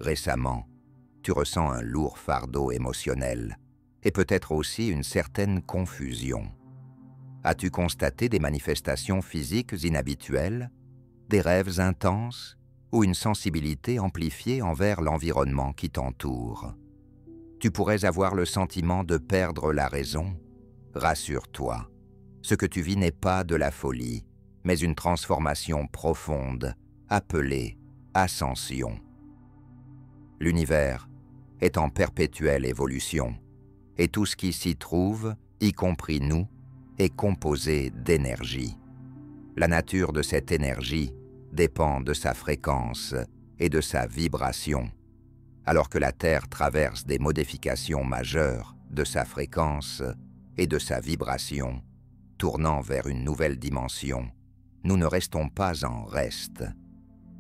Récemment, tu ressens un lourd fardeau émotionnel et peut-être aussi une certaine confusion. As-tu constaté des manifestations physiques inhabituelles, des rêves intenses ou une sensibilité amplifiée envers l'environnement qui t'entoure? Tu pourrais avoir le sentiment de perdre la raison. Rassure-toi, ce que tu vis n'est pas de la folie, mais une transformation profonde, appelée ascension. L'univers est en perpétuelle évolution, et tout ce qui s'y trouve, y compris nous, est composé d'énergie. La nature de cette énergie dépend de sa fréquence et de sa vibration. Alors que la Terre traverse des modifications majeures de sa fréquence et de sa vibration, tournant vers une nouvelle dimension, nous ne restons pas en reste.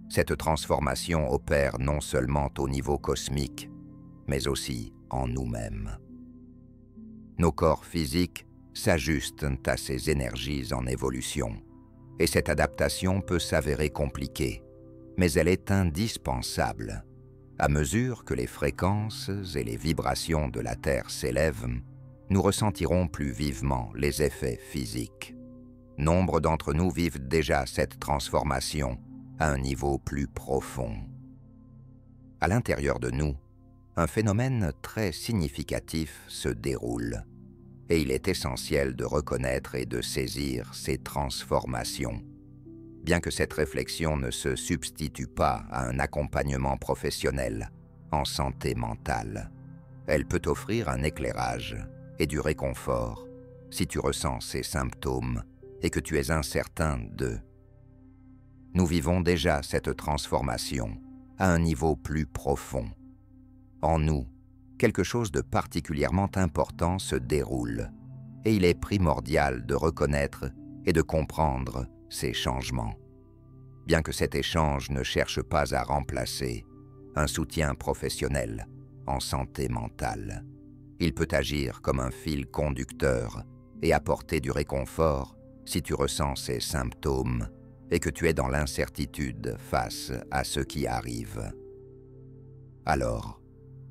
Cette transformation opère non seulement au niveau cosmique, mais aussi en nous-mêmes. Nos corps physiques s'ajustent à ces énergies en évolution, et cette adaptation peut s'avérer compliquée, mais elle est indispensable. À mesure que les fréquences et les vibrations de la Terre s'élèvent, nous ressentirons plus vivement les effets physiques. Nombre d'entre nous vivent déjà cette transformation à un niveau plus profond. À l'intérieur de nous, un phénomène très significatif se déroule, et il est essentiel de reconnaître et de saisir ces transformations. Bien que cette réflexion ne se substitue pas à un accompagnement professionnel en santé mentale, elle peut offrir un éclairage et du réconfort si tu ressens ces symptômes et que tu es incertain d'eux. Nous vivons déjà cette transformation à un niveau plus profond. En nous, quelque chose de particulièrement important se déroule, et il est primordial de reconnaître et de comprendre ces changements. Bien que cet échange ne cherche pas à remplacer un soutien professionnel en santé mentale, il peut agir comme un fil conducteur et apporter du réconfort si tu ressens ces symptômes et que tu es dans l'incertitude face à ce qui arrive. Alors,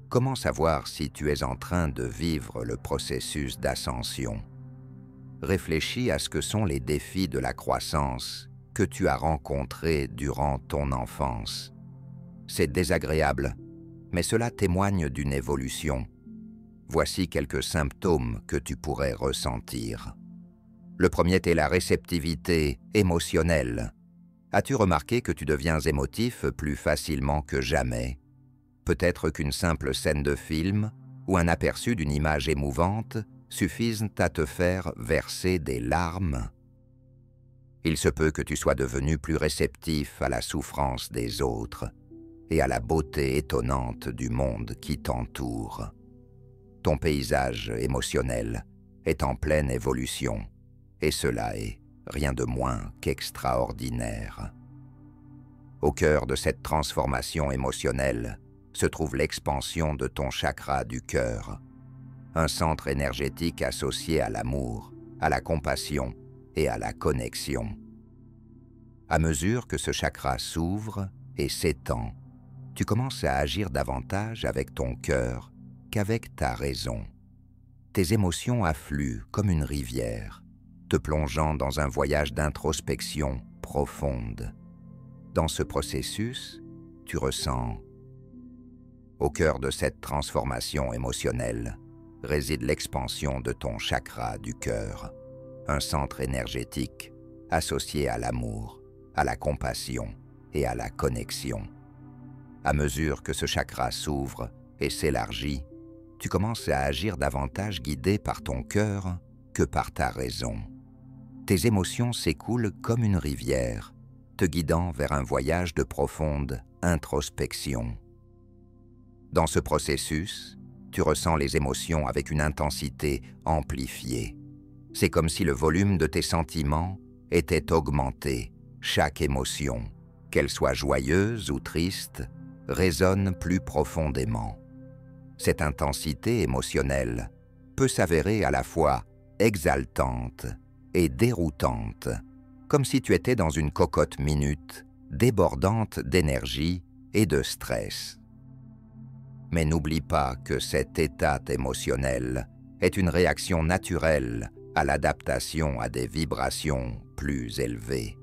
comment savoir si tu es en train de vivre le processus d'ascension? Réfléchis à ce que sont les défis de la croissance que tu as rencontrés durant ton enfance. C'est désagréable, mais cela témoigne d'une évolution. Voici quelques symptômes que tu pourrais ressentir. Le premier est la réceptivité émotionnelle. As-tu remarqué que tu deviens émotif plus facilement que jamais? Peut-être qu'une simple scène de film ou un aperçu d'une image émouvante suffisent à te faire verser des larmes. Il se peut que tu sois devenu plus réceptif à la souffrance des autres et à la beauté étonnante du monde qui t'entoure. Ton paysage émotionnel est en pleine évolution, et cela est rien de moins qu'extraordinaire. Au cœur de cette transformation émotionnelle se trouve l'expansion de ton chakra du cœur, un centre énergétique associé à l'amour, à la compassion et à la connexion. À mesure que ce chakra s'ouvre et s'étend, tu commences à agir davantage avec ton cœur qu'avec ta raison. Tes émotions affluent comme une rivière, te plongeant dans un voyage d'introspection profonde. Dans ce processus, tu ressens. Au cœur de cette transformation émotionnelle réside l'expansion de ton chakra du cœur, un centre énergétique associé à l'amour, à la compassion et à la connexion. À mesure que ce chakra s'ouvre et s'élargit, tu commences à agir davantage guidé par ton cœur que par ta raison. Tes émotions s'écoulent comme une rivière, te guidant vers un voyage de profonde introspection. Dans ce processus, tu ressens les émotions avec une intensité amplifiée. C'est comme si le volume de tes sentiments était augmenté. Chaque émotion, qu'elle soit joyeuse ou triste, résonne plus profondément. Cette intensité émotionnelle peut s'avérer à la fois exaltante et déroutante, comme si tu étais dans une cocotte minute, débordante d'énergie et de stress. Mais n'oublie pas que cet état émotionnel est une réaction naturelle à l'adaptation à des vibrations plus élevées.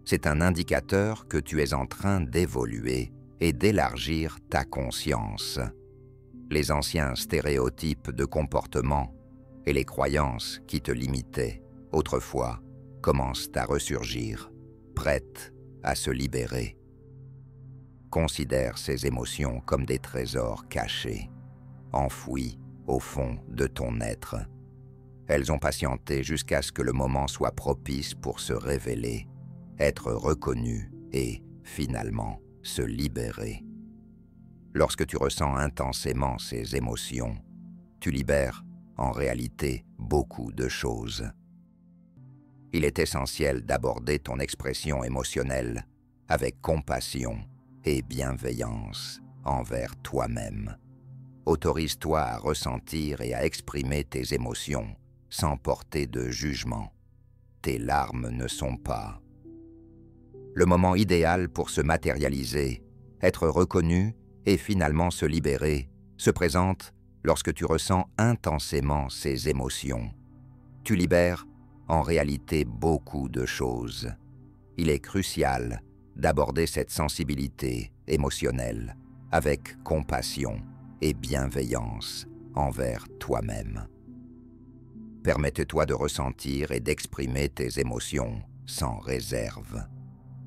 C'est un indicateur que tu es en train d'évoluer et d'élargir ta conscience. Les anciens stéréotypes de comportement et les croyances qui te limitaient autrefois commencent à ressurgir, prêtes à se libérer. Considère ces émotions comme des trésors cachés, enfouis au fond de ton être. Elles ont patienté jusqu'à ce que le moment soit propice pour se révéler, être reconnues et, finalement, se libérer. Lorsque tu ressens intensément ces émotions, tu libères, en réalité, beaucoup de choses. Il est essentiel d'aborder ton expression émotionnelle avec compassion et bienveillance envers toi-même. Autorise-toi à ressentir et à exprimer tes émotions sans porter de jugement. Tes larmes ne sont pas. Le moment idéal pour se matérialiser, être reconnu et finalement se libérer, se présente lorsque tu ressens intensément ces émotions. Tu libères en réalité beaucoup de choses. Il est crucial d'aborder cette sensibilité émotionnelle avec compassion et bienveillance envers toi-même. Permette-toi de ressentir et d'exprimer tes émotions sans réserve.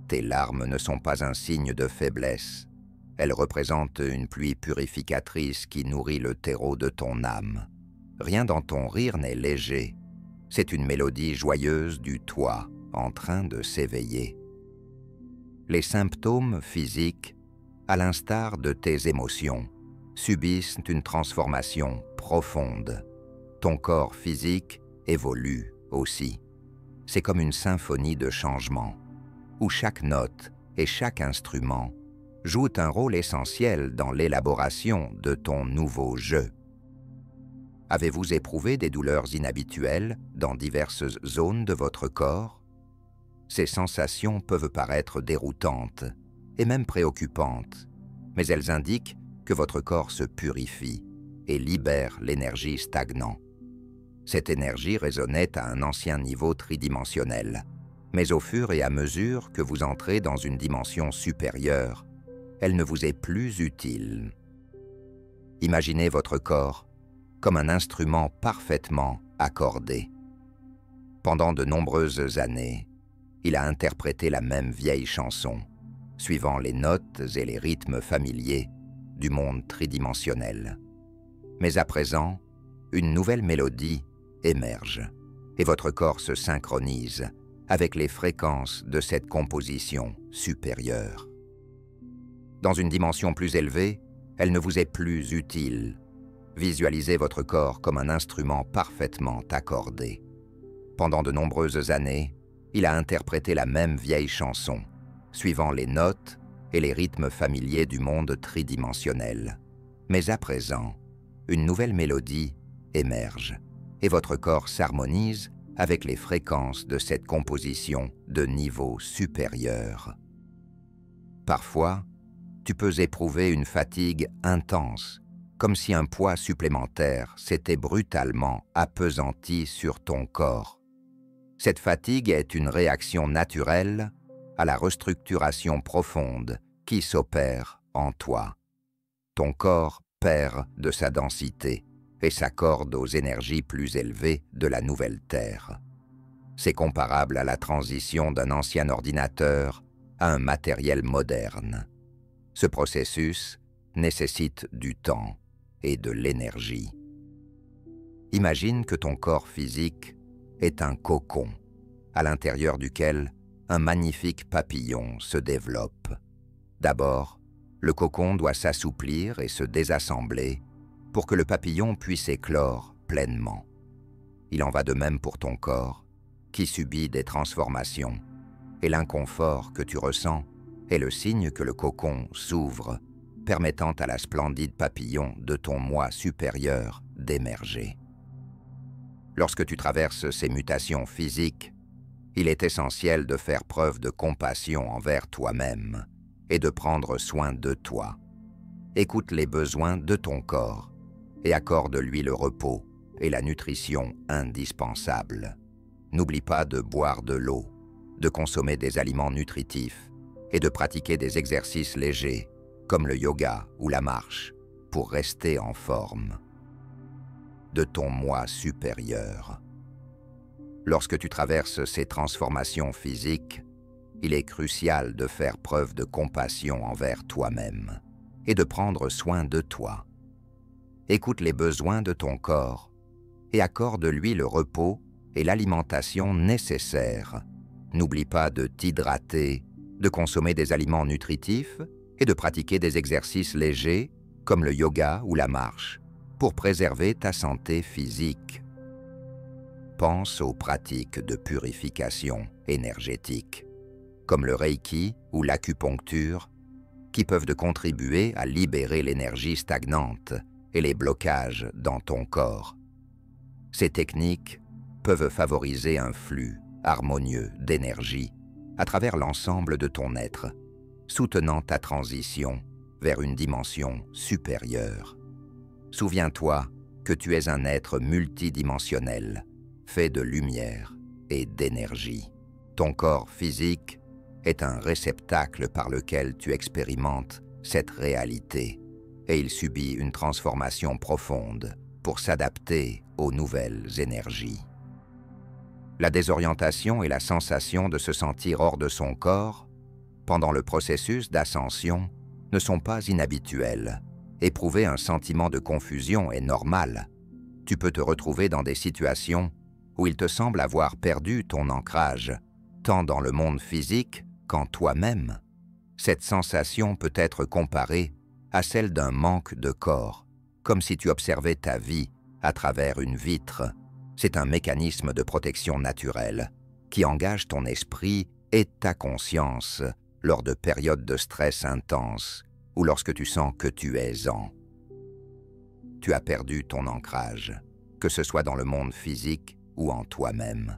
Tes larmes ne sont pas un signe de faiblesse. Elles représentent une pluie purificatrice qui nourrit le terreau de ton âme. Rien dans ton rire n'est léger. C'est une mélodie joyeuse du toi en train de s'éveiller. Les symptômes physiques, à l'instar de tes émotions, subissent une transformation profonde. Ton corps physique évolue aussi. C'est comme une symphonie de changements, où chaque note et chaque instrument jouent un rôle essentiel dans l'élaboration de ton nouveau jeu. Avez-vous éprouvé des douleurs inhabituelles dans diverses zones de votre corps? Ces sensations peuvent paraître déroutantes et même préoccupantes, mais elles indiquent que votre corps se purifie et libère l'énergie stagnante. Cette énergie résonnait à un ancien niveau tridimensionnel, mais au fur et à mesure que vous entrez dans une dimension supérieure, elle ne vous est plus utile. Imaginez votre corps comme un instrument parfaitement accordé. Pendant de nombreuses années, il a interprété la même vieille chanson, suivant les notes et les rythmes familiers du monde tridimensionnel. Mais à présent, une nouvelle mélodie émerge, et votre corps se synchronise avec les fréquences de cette composition supérieure. Dans une dimension plus élevée, elle ne vous est plus utile. Visualisez votre corps comme un instrument parfaitement accordé. Pendant de nombreuses années, il a interprété la même vieille chanson, suivant les notes et les rythmes familiers du monde tridimensionnel. Mais à présent, une nouvelle mélodie émerge, et votre corps s'harmonise avec les fréquences de cette composition de niveau supérieur. Parfois, tu peux éprouver une fatigue intense, comme si un poids supplémentaire s'était brutalement appesanti sur ton corps. Cette fatigue est une réaction naturelle à la restructuration profonde qui s'opère en toi. Ton corps perd de sa densité et s'accorde aux énergies plus élevées de la nouvelle Terre. C'est comparable à la transition d'un ancien ordinateur à un matériel moderne. Ce processus nécessite du temps et de l'énergie. Imagine que ton corps physique est un cocon, à l'intérieur duquel un magnifique papillon se développe. D'abord, le cocon doit s'assouplir et se désassembler pour que le papillon puisse éclore pleinement. Il en va de même pour ton corps, qui subit des transformations, et l'inconfort que tu ressens est le signe que le cocon s'ouvre, permettant à la splendide papillon de ton moi supérieur d'émerger. Lorsque tu traverses ces mutations physiques, il est essentiel de faire preuve de compassion envers toi-même et de prendre soin de toi. Écoute les besoins de ton corps et accorde-lui le repos et la nutrition indispensables. N'oublie pas de boire de l'eau, de consommer des aliments nutritifs et de pratiquer des exercices légers comme le yoga ou la marche pour rester en forme. De ton moi supérieur. Lorsque tu traverses ces transformations physiques, il est crucial de faire preuve de compassion envers toi-même et de prendre soin de toi. Écoute les besoins de ton corps et accorde-lui le repos et l'alimentation nécessaires. N'oublie pas de t'hydrater, de consommer des aliments nutritifs et de pratiquer des exercices légers comme le yoga ou la marche pour préserver ta santé physique. Pense aux pratiques de purification énergétique, comme le Reiki ou l'acupuncture, qui peuvent contribuer à libérer l'énergie stagnante et les blocages dans ton corps. Ces techniques peuvent favoriser un flux harmonieux d'énergie à travers l'ensemble de ton être, soutenant ta transition vers une dimension supérieure. Souviens-toi que tu es un être multidimensionnel, fait de lumière et d'énergie. Ton corps physique est un réceptacle par lequel tu expérimentes cette réalité et il subit une transformation profonde pour s'adapter aux nouvelles énergies. La désorientation et la sensation de se sentir hors de son corps pendant le processus d'ascension ne sont pas inhabituelles. Éprouver un sentiment de confusion est normal. Tu peux te retrouver dans des situations où il te semble avoir perdu ton ancrage, tant dans le monde physique qu'en toi-même. Cette sensation peut être comparée à celle d'un manque de corps, comme si tu observais ta vie à travers une vitre. C'est un mécanisme de protection naturelle qui engage ton esprit et ta conscience lors de périodes de stress intense ou lorsque tu sens que tu es en. Tu as perdu ton ancrage, que ce soit dans le monde physique ou en toi-même.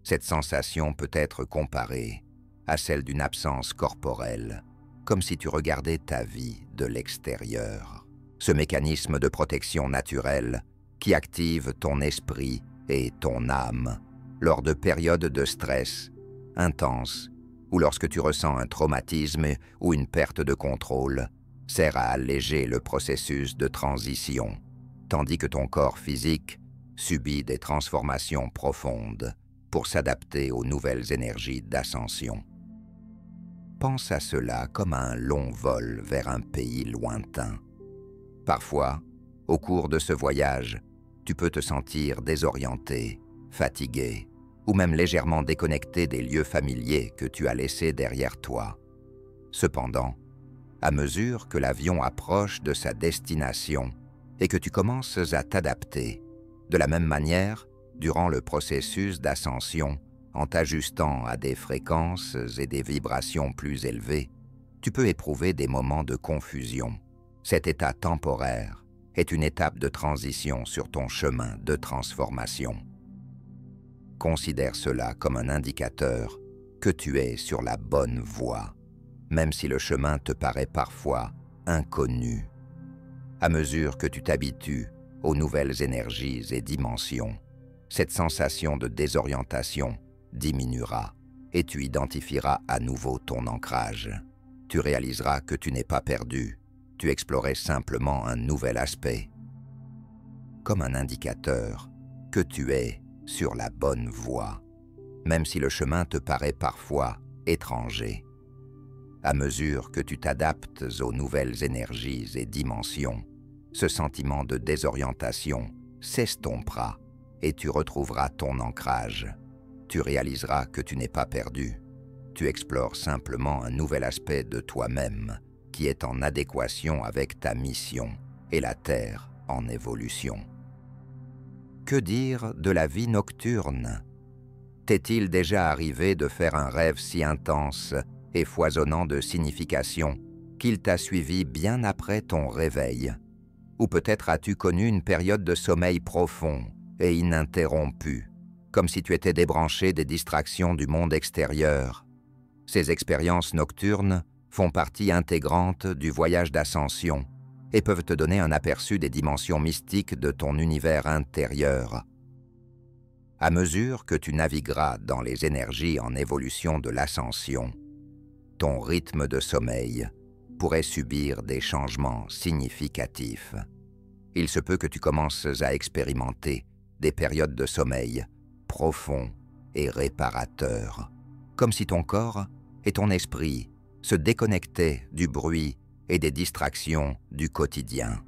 Cette sensation peut être comparée à celle d'une absence corporelle, comme si tu regardais ta vie de l'extérieur. Ce mécanisme de protection naturelle qui active ton esprit et ton âme lors de périodes de stress intense ou lorsque tu ressens un traumatisme ou une perte de contrôle, sert à alléger le processus de transition, tandis que ton corps physique subit des transformations profondes pour s'adapter aux nouvelles énergies d'ascension. Pense à cela comme à un long vol vers un pays lointain. Parfois, au cours de ce voyage, tu peux te sentir désorienté, fatigué, ou même légèrement déconnecté des lieux familiers que tu as laissés derrière toi. Cependant, à mesure que l'avion approche de sa destination et que tu commences à t'adapter, de la même manière, durant le processus d'ascension, en t'ajustant à des fréquences et des vibrations plus élevées, tu peux éprouver des moments de confusion. Cet état temporaire est une étape de transition sur ton chemin de transformation. Considère cela comme un indicateur que tu es sur la bonne voie, même si le chemin te paraît parfois inconnu. À mesure que tu t'habitues aux nouvelles énergies et dimensions, cette sensation de désorientation diminuera et tu identifieras à nouveau ton ancrage. Tu réaliseras que tu n'es pas perdu, tu explorais simplement un nouvel aspect. Comme un indicateur que tu es sur la bonne voie, même si le chemin te paraît parfois étranger. À mesure que tu t'adaptes aux nouvelles énergies et dimensions, ce sentiment de désorientation s'estompera et tu retrouveras ton ancrage. Tu réaliseras que tu n'es pas perdu. Tu explores simplement un nouvel aspect de toi-même qui est en adéquation avec ta mission et la Terre en évolution. Que dire de la vie nocturne? T'est-il déjà arrivé de faire un rêve si intense et foisonnant de signification qu'il t'a suivi bien après ton réveil? Ou peut-être as-tu connu une période de sommeil profond et ininterrompu, comme si tu étais débranché des distractions du monde extérieur? Ces expériences nocturnes font partie intégrante du voyage d'ascension et peuvent te donner un aperçu des dimensions mystiques de ton univers intérieur. À mesure que tu navigueras dans les énergies en évolution de l'ascension, ton rythme de sommeil pourrait subir des changements significatifs. Il se peut que tu commences à expérimenter des périodes de sommeil profonds et réparateurs, comme si ton corps et ton esprit se déconnectaient du bruit et des distractions du quotidien.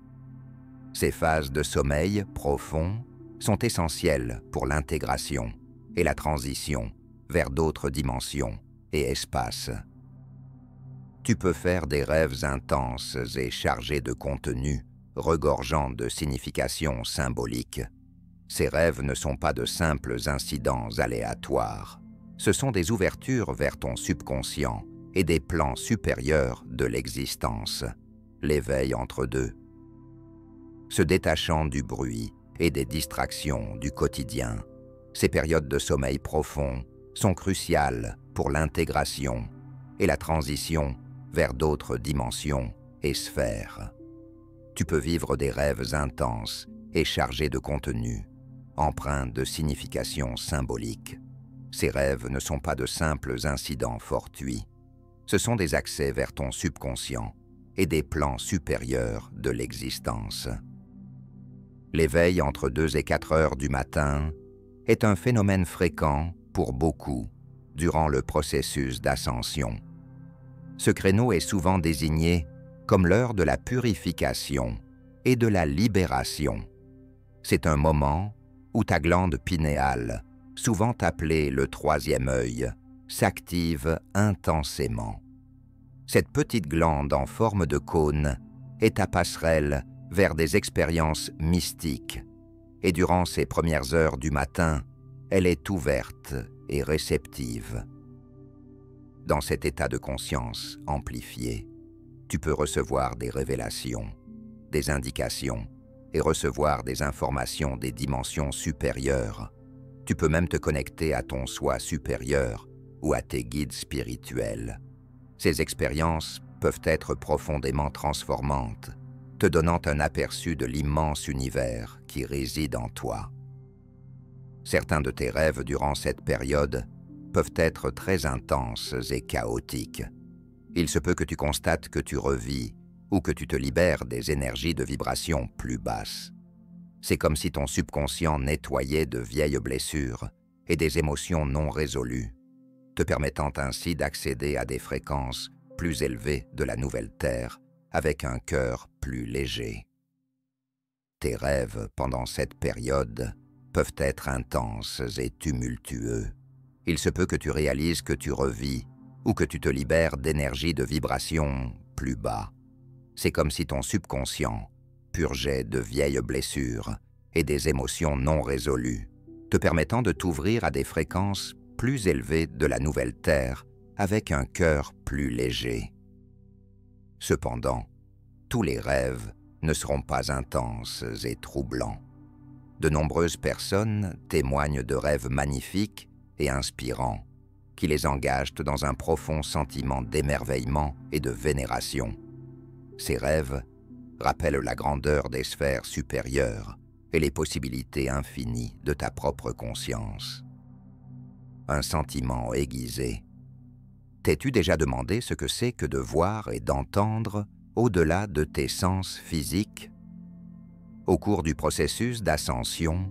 Ces phases de sommeil profond sont essentielles pour l'intégration et la transition vers d'autres dimensions et espaces. Tu peux faire des rêves intenses et chargés de contenu, regorgeant de significations symboliques. Ces rêves ne sont pas de simples incidents aléatoires. Ce sont des ouvertures vers ton subconscient et des plans supérieurs de l'existence, l'éveil entre deux. Se détachant du bruit et des distractions du quotidien, ces périodes de sommeil profond sont cruciales pour l'intégration et la transition vers d'autres dimensions et sphères. Tu peux vivre des rêves intenses et chargés de contenu, empreints de significations symboliques. Ces rêves ne sont pas de simples incidents fortuits. Ce sont des accès vers ton subconscient et des plans supérieurs de l'existence. L'éveil entre 2 et 4 heures du matin est un phénomène fréquent pour beaucoup durant le processus d'ascension. Ce créneau est souvent désigné comme l'heure de la purification et de la libération. C'est un moment où ta glande pinéale, souvent appelée le 3e œil, s'active intensément. Cette petite glande en forme de cône est ta passerelle vers des expériences mystiques, et durant ces premières heures du matin, elle est ouverte et réceptive. Dans cet état de conscience amplifié, tu peux recevoir des révélations, des indications et recevoir des informations des dimensions supérieures. Tu peux même te connecter à ton soi supérieur ou à tes guides spirituels. Ces expériences peuvent être profondément transformantes, te donnant un aperçu de l'immense univers qui réside en toi. Certains de tes rêves durant cette période peuvent être très intenses et chaotiques. Il se peut que tu constates que tu revis ou que tu te libères des énergies de vibration plus basses. C'est comme si ton subconscient nettoyait de vieilles blessures et des émotions non résolues, te permettant ainsi d'accéder à des fréquences plus élevées de la nouvelle Terre avec un cœur plus léger. Tes rêves pendant cette période peuvent être intenses et tumultueux. Il se peut que tu réalises que tu revis ou que tu te libères d'énergies de vibration plus bas. C'est comme si ton subconscient purgeait de vieilles blessures et des émotions non résolues, te permettant de t'ouvrir à des fréquences plus élevées de la nouvelle Terre avec un cœur plus léger. Cependant, tous les rêves ne seront pas intenses et troublants. De nombreuses personnes témoignent de rêves magnifiques et inspirants, qui les engagent dans un profond sentiment d'émerveillement et de vénération. Ces rêves rappellent la grandeur des sphères supérieures et les possibilités infinies de ta propre conscience. Un sentiment aiguisé. T'es-tu déjà demandé ce que c'est que de voir et d'entendre au-delà de tes sens physiques? Au cours du processus d'ascension,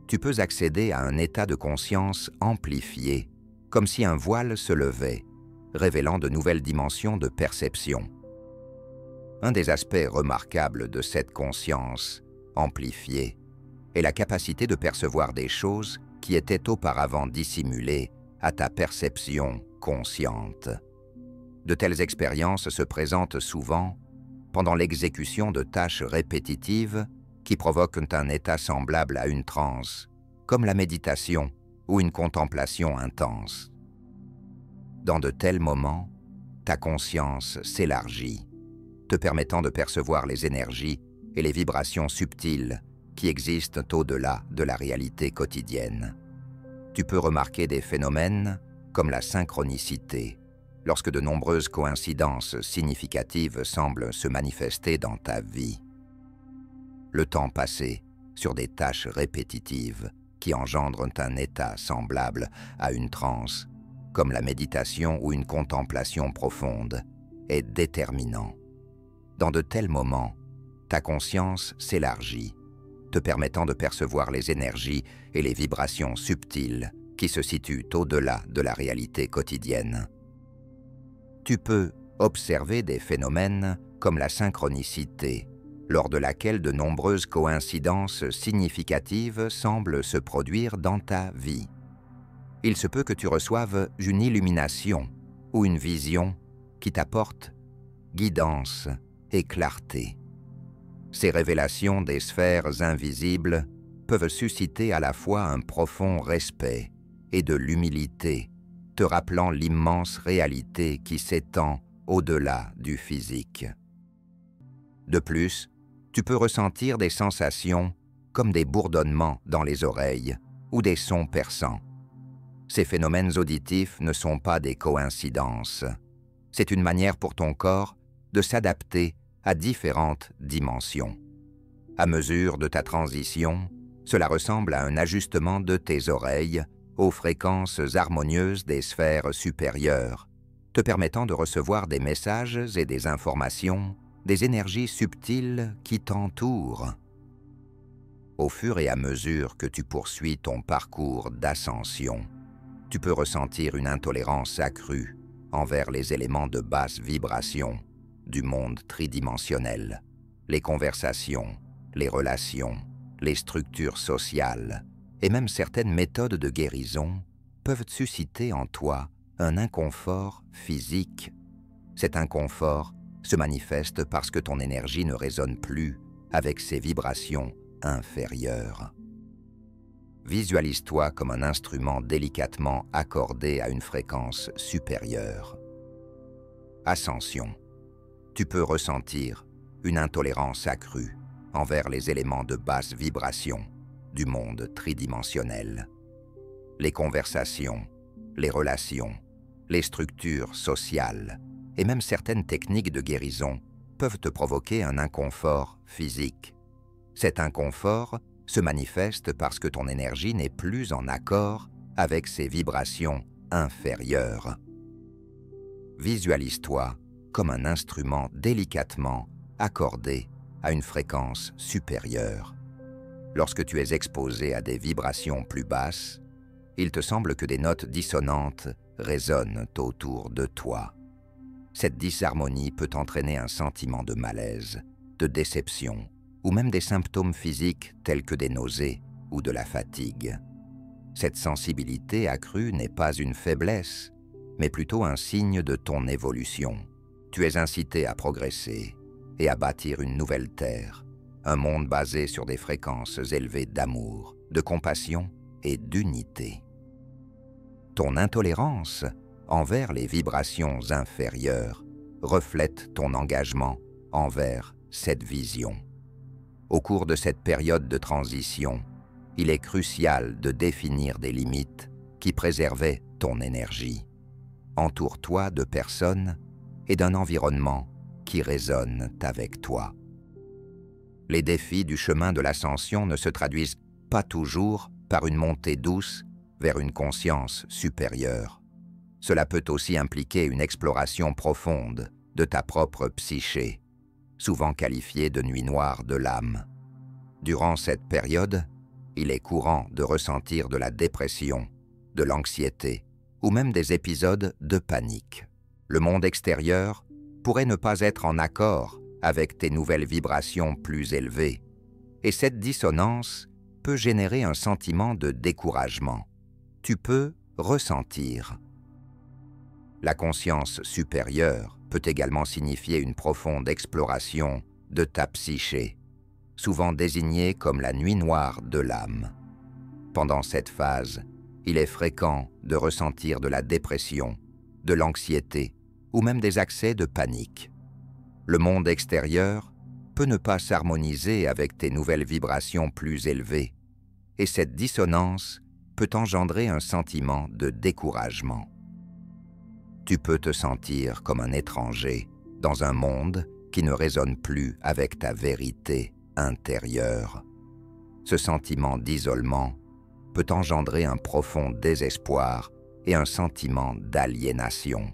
tu peux accéder à un état de conscience amplifié, comme si un voile se levait, révélant de nouvelles dimensions de perception. Un des aspects remarquables de cette conscience amplifiée est la capacité de percevoir des choses qui étaient auparavant dissimulées à ta perception consciente. De telles expériences se présentent souvent pendant l'exécution de tâches répétitives qui provoquent un état semblable à une transe, comme la méditation ou une contemplation intense. Dans de tels moments, ta conscience s'élargit, te permettant de percevoir les énergies et les vibrations subtiles qui existent au-delà de la réalité quotidienne. Tu peux remarquer des phénomènes comme la synchronicité, lorsque de nombreuses coïncidences significatives semblent se manifester dans ta vie. Le temps passé sur des tâches répétitives qui engendrent un état semblable à une transe, comme la méditation ou une contemplation profonde, est déterminant. Dans de tels moments, ta conscience s'élargit, te permettant de percevoir les énergies et les vibrations subtiles qui se situent au-delà de la réalité quotidienne. Tu peux observer des phénomènes comme la synchronicité, lors de laquelle de nombreuses coïncidences significatives semblent se produire dans ta vie. Il se peut que tu reçoives une illumination ou une vision qui t'apporte guidance et clarté. Ces révélations des sphères invisibles peuvent susciter à la fois un profond respect et de l'humilité, te rappelant l'immense réalité qui s'étend au-delà du physique. De plus, tu peux ressentir des sensations comme des bourdonnements dans les oreilles ou des sons perçants. Ces phénomènes auditifs ne sont pas des coïncidences. C'est une manière pour ton corps de s'adapter à différentes dimensions. À mesure de ta transition, cela ressemble à un ajustement de tes oreilles aux fréquences harmonieuses des sphères supérieures, te permettant de recevoir des messages et des informations, des énergies subtiles qui t'entourent. Au fur et à mesure que tu poursuis ton parcours d'ascension, tu peux ressentir une intolérance accrue envers les éléments de basse vibration du monde tridimensionnel, les conversations, les relations, les structures sociales et même certaines méthodes de guérison peuvent susciter en toi un inconfort physique. Cet inconfort se manifeste parce que ton énergie ne résonne plus avec ces vibrations inférieures. Visualise-toi comme un instrument délicatement accordé à une fréquence supérieure. Ascension. Tu peux ressentir une intolérance accrue envers les éléments de basse vibration du monde tridimensionnel. Les conversations, les relations, les structures sociales et même certaines techniques de guérison peuvent te provoquer un inconfort physique. Cet inconfort se manifeste parce que ton énergie n'est plus en accord avec ces vibrations inférieures. Visualise-toi comme un instrument délicatement accordé à une fréquence supérieure. Lorsque tu es exposé à des vibrations plus basses, il te semble que des notes dissonantes résonnent autour de toi. Cette disharmonie peut entraîner un sentiment de malaise, de déception, ou même des symptômes physiques tels que des nausées ou de la fatigue. Cette sensibilité accrue n'est pas une faiblesse, mais plutôt un signe de ton évolution. Tu es incité à progresser et à bâtir une nouvelle terre, un monde basé sur des fréquences élevées d'amour, de compassion et d'unité. Ton intolérance envers les vibrations inférieures reflète ton engagement envers cette vision. Au cours de cette période de transition, il est crucial de définir des limites qui préservaient ton énergie. Entoure-toi de personnes et d'un environnement qui résonnent avec toi. Les défis du chemin de l'ascension ne se traduisent pas toujours par une montée douce vers une conscience supérieure. Cela peut aussi impliquer une exploration profonde de ta propre psyché, souvent qualifiée de nuit noire de l'âme. Durant cette période, il est courant de ressentir de la dépression, de l'anxiété ou même des épisodes de panique. Le monde extérieur pourrait ne pas être en accord avec tes nouvelles vibrations plus élevées, et cette dissonance peut générer un sentiment de découragement. Tu peux ressentir. La conscience supérieure peut également signifier une profonde exploration de ta psyché, souvent désignée comme la nuit noire de l'âme. Pendant cette phase, il est fréquent de ressentir de la dépression, de l'anxiété ou même des accès de panique. Le monde extérieur peut ne pas s'harmoniser avec tes nouvelles vibrations plus élevées, et cette dissonance peut engendrer un sentiment de découragement. tu peux te sentir comme un étranger dans un monde qui ne résonne plus avec ta vérité intérieure. Ce sentiment d'isolement peut engendrer un profond désespoir et un sentiment d'aliénation.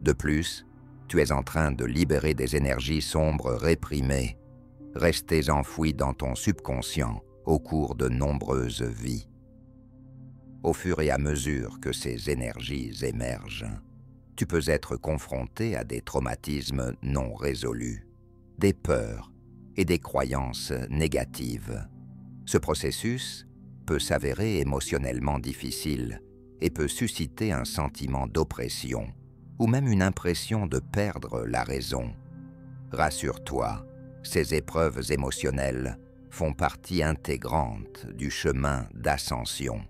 De plus, tu es en train de libérer des énergies sombres réprimées, restées enfouies dans ton subconscient au cours de nombreuses vies. Au fur et à mesure que ces énergies émergent, tu peux être confronté à des traumatismes non résolus, des peurs et des croyances négatives. Ce processus peut s'avérer émotionnellement difficile et peut susciter un sentiment d'oppression ou même une impression de perdre la raison. Rassure-toi, ces épreuves émotionnelles font partie intégrante du chemin d'ascension.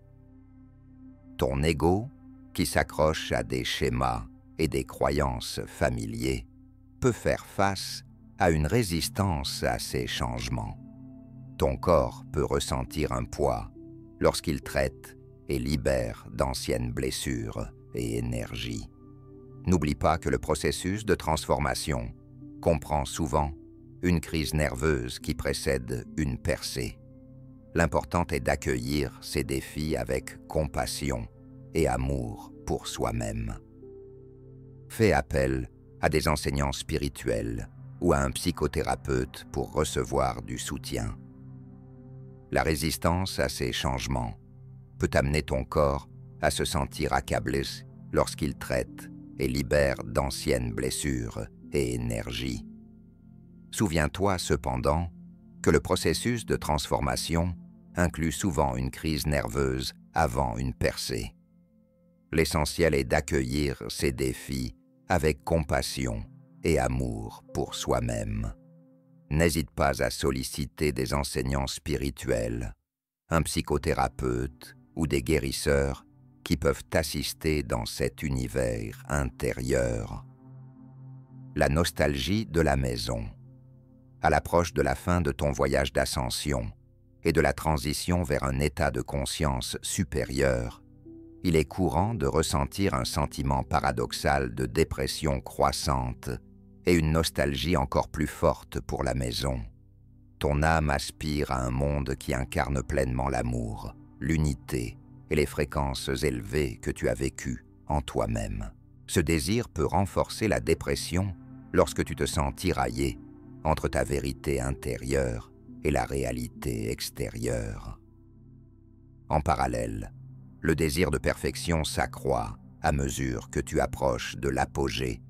Ton ego, qui s'accroche à des schémas et des croyances familiers, peut faire face à une résistance à ces changements. Ton corps peut ressentir un poids lorsqu'il traite et libère d'anciennes blessures et énergies. N'oublie pas que le processus de transformation comprend souvent une crise nerveuse qui précède une percée. L'important est d'accueillir ces défis avec compassion et amour pour soi-même. Fais appel à des enseignants spirituels ou à un psychothérapeute pour recevoir du soutien. La résistance à ces changements peut amener ton corps à se sentir accablé lorsqu'il traite et libère d'anciennes blessures et énergies. Souviens-toi cependant que le processus de transformation inclut souvent une crise nerveuse avant une percée. L'essentiel est d'accueillir ces défis avec compassion et amour pour soi-même. N'hésite pas à solliciter des enseignants spirituels, un psychothérapeute ou des guérisseurs qui peuvent t'assister dans cet univers intérieur. La nostalgie de la maison. À l'approche de la fin de ton voyage d'ascension et de la transition vers un état de conscience supérieur, il est courant de ressentir un sentiment paradoxal de dépression croissante et une nostalgie encore plus forte pour la maison. Ton âme aspire à un monde qui incarne pleinement l'amour, l'unité et les fréquences élevées que tu as vécues en toi-même. Ce désir peut renforcer la dépression lorsque tu te sens tiraillé entre ta vérité intérieure et la réalité extérieure. En parallèle, le désir de perfection s'accroît à mesure que tu approches de l'apogée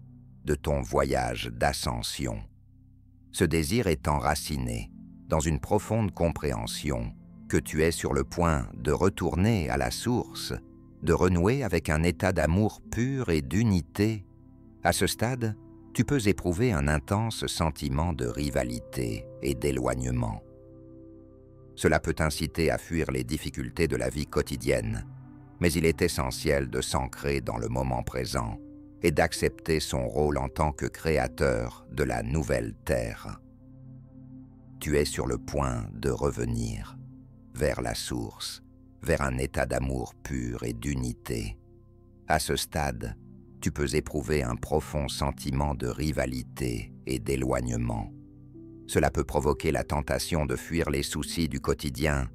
de ton voyage d'ascension. Ce désir est enraciné dans une profonde compréhension que tu es sur le point de retourner à la source, de renouer avec un état d'amour pur et d'unité. À ce stade, tu peux éprouver un intense sentiment de rivalité et d'éloignement. Cela peut t'inciter à fuir les difficultés de la vie quotidienne, mais il est essentiel de s'ancrer dans le moment présent et d'accepter son rôle en tant que créateur de la nouvelle Terre. Tu es sur le point de revenir vers la source, vers un état d'amour pur et d'unité. À ce stade, tu peux éprouver un profond sentiment de rivalité et d'éloignement. Cela peut provoquer la tentation de fuir les soucis du quotidien,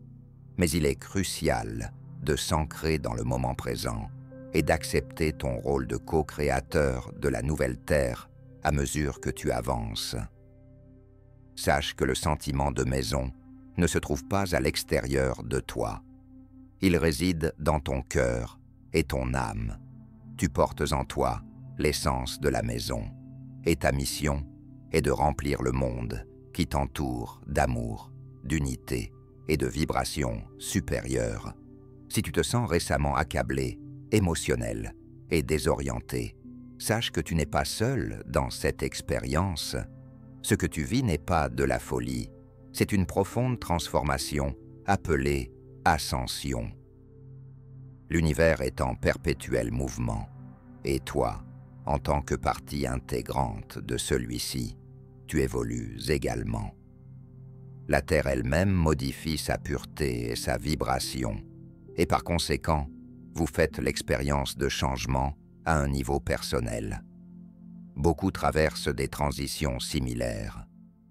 mais il est crucial de s'ancrer dans le moment présent et d'accepter ton rôle de co-créateur de la nouvelle Terre à mesure que tu avances. Sache que le sentiment de maison ne se trouve pas à l'extérieur de toi. Il réside dans ton cœur et ton âme. Tu portes en toi l'essence de la maison, et ta mission est de remplir le monde qui t'entoure d'amour, d'unité et de vibrations supérieures. Si tu te sens récemment accablé, émotionnel et désorienté, sache que tu n'es pas seul dans cette expérience. Ce que tu vis n'est pas de la folie, c'est une profonde transformation appelée ascension. L'univers est en perpétuel mouvement, et toi, en tant que partie intégrante de celui-ci, tu évolues également. La Terre elle-même modifie sa pureté et sa vibration, et par conséquent, vous faites l'expérience de changement à un niveau personnel. Beaucoup traversent des transitions similaires.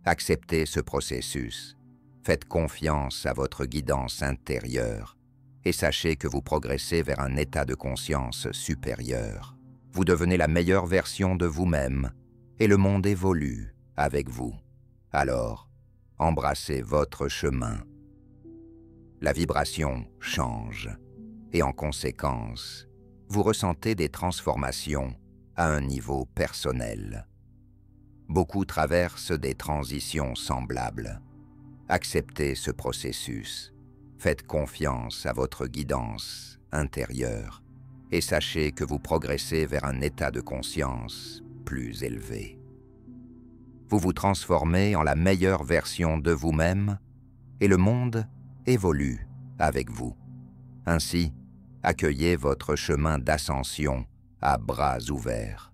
Acceptez ce processus. Faites confiance à votre guidance intérieure et sachez que vous progressez vers un état de conscience supérieur. Vous devenez la meilleure version de vous-même et le monde évolue avec vous. Alors, embrassez votre chemin. La vibration change et en conséquence, vous ressentez des transformations à un niveau personnel. Beaucoup traversent des transitions semblables. Acceptez ce processus. Faites confiance à votre guidance intérieure et sachez que vous progressez vers un état de conscience plus élevé. Vous vous transformez en la meilleure version de vous-même et le monde évolue avec vous. Ainsi, accueillez votre chemin d'ascension à bras ouverts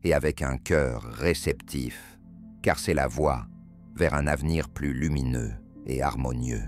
et avec un cœur réceptif, car c'est la voie vers un avenir plus lumineux et harmonieux.